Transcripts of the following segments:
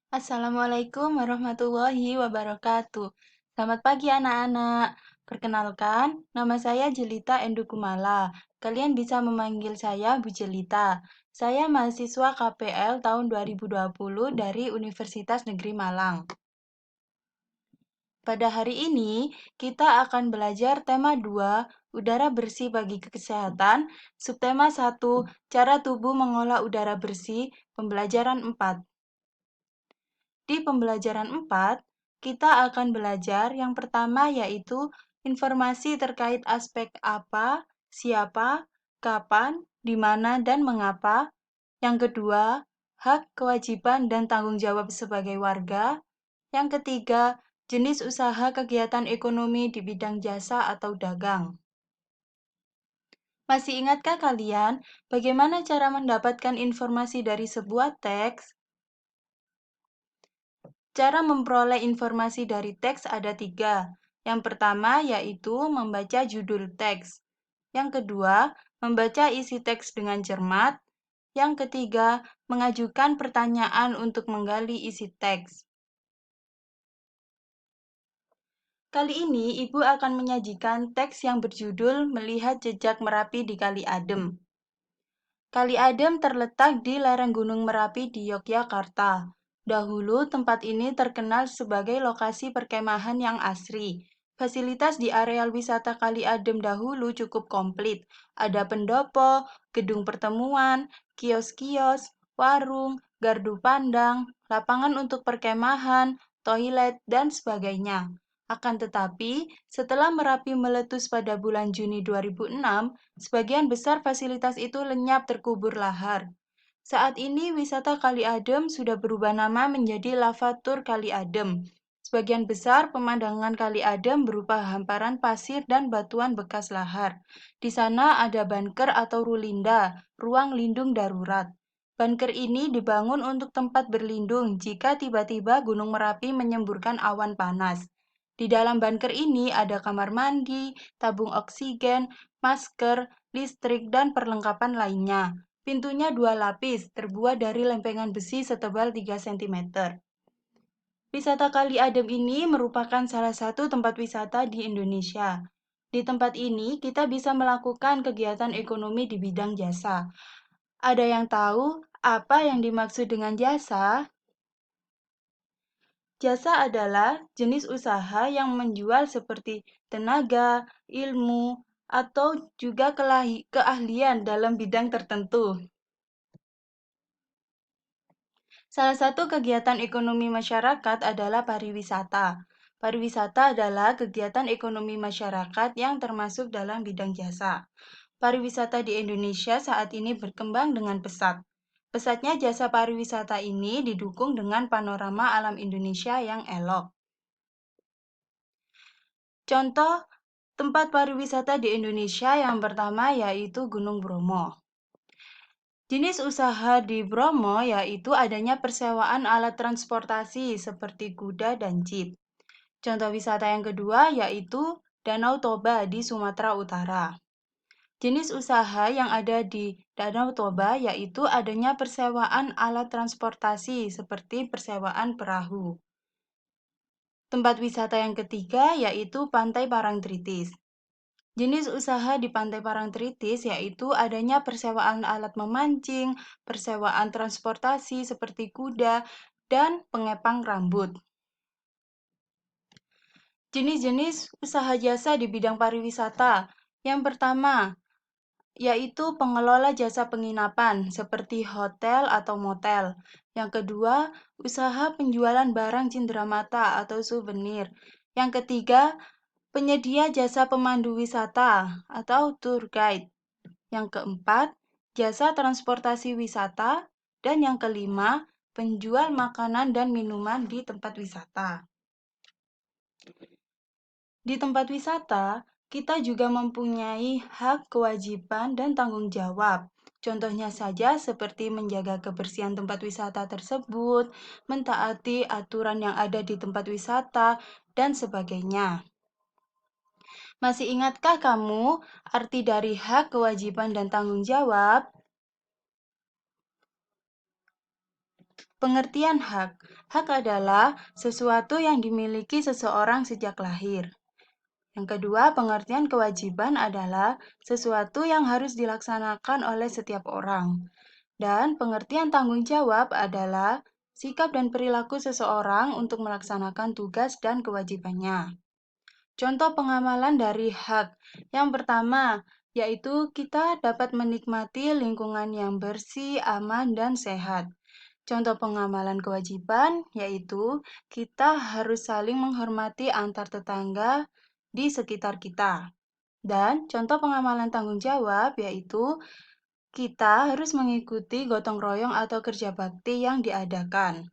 Assalamualaikum warahmatullahi wabarakatuh. Selamat pagi anak-anak. Perkenalkan, nama saya Jelita Endukumala. Kalian bisa memanggil saya Bu Jelita. Saya mahasiswa KPL tahun 2020 dari Universitas Negeri Malang. Pada hari ini, kita akan belajar tema 2, udara bersih bagi kesehatan, subtema 1, cara tubuh mengolah udara bersih, pembelajaran 4. Di pembelajaran 4, kita akan belajar yang pertama yaitu informasi terkait aspek apa, siapa, kapan, di mana, dan mengapa. Yang kedua, hak, kewajiban, dan tanggung jawab sebagai warga. Yang ketiga, jenis usaha kegiatan ekonomi di bidang jasa atau dagang. Masih ingatkah kalian bagaimana cara mendapatkan informasi dari sebuah teks? Cara memperoleh informasi dari teks ada 3. Yang pertama yaitu membaca judul teks. Yang kedua, membaca isi teks dengan cermat. Yang ketiga, mengajukan pertanyaan untuk menggali isi teks. Kali ini, Ibu akan menyajikan teks yang berjudul Melihat Jejak Merapi di Kali Adem. Kali Adem terletak di lereng Gunung Merapi di Yogyakarta. Dahulu, tempat ini terkenal sebagai lokasi perkemahan yang asri. Fasilitas di areal wisata Kali Adem dahulu cukup komplit. Ada pendopo, gedung pertemuan, kios-kios, warung, gardu pandang, lapangan untuk perkemahan, toilet, dan sebagainya. Akan tetapi, setelah Merapi meletus pada bulan Juni 2006, sebagian besar fasilitas itu lenyap terkubur lahar. Saat ini wisata Kali Adem sudah berubah nama menjadi Lavatur Kali Adem. Sebagian besar pemandangan Kali Adem berupa hamparan pasir dan batuan bekas lahar. Di sana ada bunker atau rulinda, ruang lindung darurat. Bunker ini dibangun untuk tempat berlindung jika tiba-tiba Gunung Merapi menyemburkan awan panas. Di dalam bunker ini ada kamar mandi, tabung oksigen, masker, listrik, dan perlengkapan lainnya. Pintunya 2 lapis, terbuat dari lempengan besi setebal 3 cm. Wisata Kali Adem ini merupakan salah satu tempat wisata di Indonesia. Di tempat ini, kita bisa melakukan kegiatan ekonomi di bidang jasa. Ada yang tahu apa yang dimaksud dengan jasa? Jasa adalah jenis usaha yang menjual seperti tenaga, ilmu, atau juga keahlian dalam bidang tertentu. Salah satu kegiatan ekonomi masyarakat adalah pariwisata. Pariwisata adalah kegiatan ekonomi masyarakat yang termasuk dalam bidang jasa. Pariwisata di Indonesia saat ini berkembang dengan pesat. Pesatnya jasa pariwisata ini didukung dengan panorama alam Indonesia yang elok. Contoh tempat pariwisata di Indonesia yang pertama yaitu Gunung Bromo. Jenis usaha di Bromo yaitu adanya persewaan alat transportasi seperti kuda dan jeep. Contoh wisata yang kedua yaitu Danau Toba di Sumatera Utara. Jenis usaha yang ada di Danau Toba yaitu adanya persewaan alat transportasi seperti persewaan perahu. Tempat wisata yang ketiga yaitu Pantai Parangtritis. Jenis usaha di Pantai Parangtritis yaitu adanya persewaan alat memancing, persewaan transportasi seperti kuda, dan pengepang rambut. Jenis-jenis usaha jasa di bidang pariwisata. Yang pertama, yaitu pengelola jasa penginapan seperti hotel atau motel. Yang kedua, usaha penjualan barang cenderamata atau souvenir. Yang ketiga, penyedia jasa pemandu wisata atau tour guide. Yang keempat, jasa transportasi wisata. Dan yang kelima, penjual makanan dan minuman di tempat wisata. Di tempat wisata, kita juga mempunyai hak, kewajiban, dan tanggung jawab. Contohnya saja seperti menjaga kebersihan tempat wisata tersebut, mentaati aturan yang ada di tempat wisata, dan sebagainya. Masih ingatkah kamu arti dari hak, kewajiban, dan tanggung jawab? Pengertian hak. Hak adalah sesuatu yang dimiliki seseorang sejak lahir. Yang kedua, pengertian kewajiban adalah sesuatu yang harus dilaksanakan oleh setiap orang. Dan pengertian tanggung jawab adalah sikap dan perilaku seseorang untuk melaksanakan tugas dan kewajibannya. Contoh pengamalan dari hak. Yang pertama, yaitu kita dapat menikmati lingkungan yang bersih, aman, dan sehat. Contoh pengamalan kewajiban yaitu kita harus saling menghormati antar tetangga di sekitar kita. Dan contoh pengamalan tanggung jawab yaitu kita harus mengikuti gotong royong atau kerja bakti yang diadakan.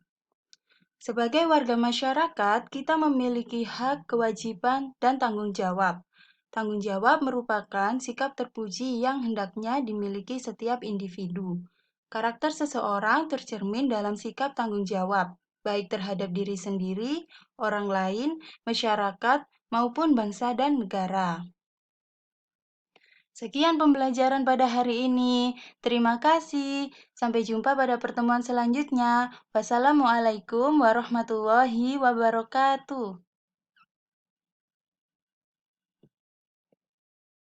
Sebagai warga masyarakat, kita memiliki hak, kewajiban, dan tanggung jawab. Tanggung jawab merupakan sikap terpuji yang hendaknya dimiliki setiap individu. Karakter seseorang tercermin dalam sikap tanggung jawab, baik terhadap diri sendiri, orang lain, masyarakat, maupun bangsa dan negara. Sekian pembelajaran pada hari ini. Terima kasih. Sampai jumpa pada pertemuan selanjutnya. Wassalamualaikum warahmatullahi wabarakatuh.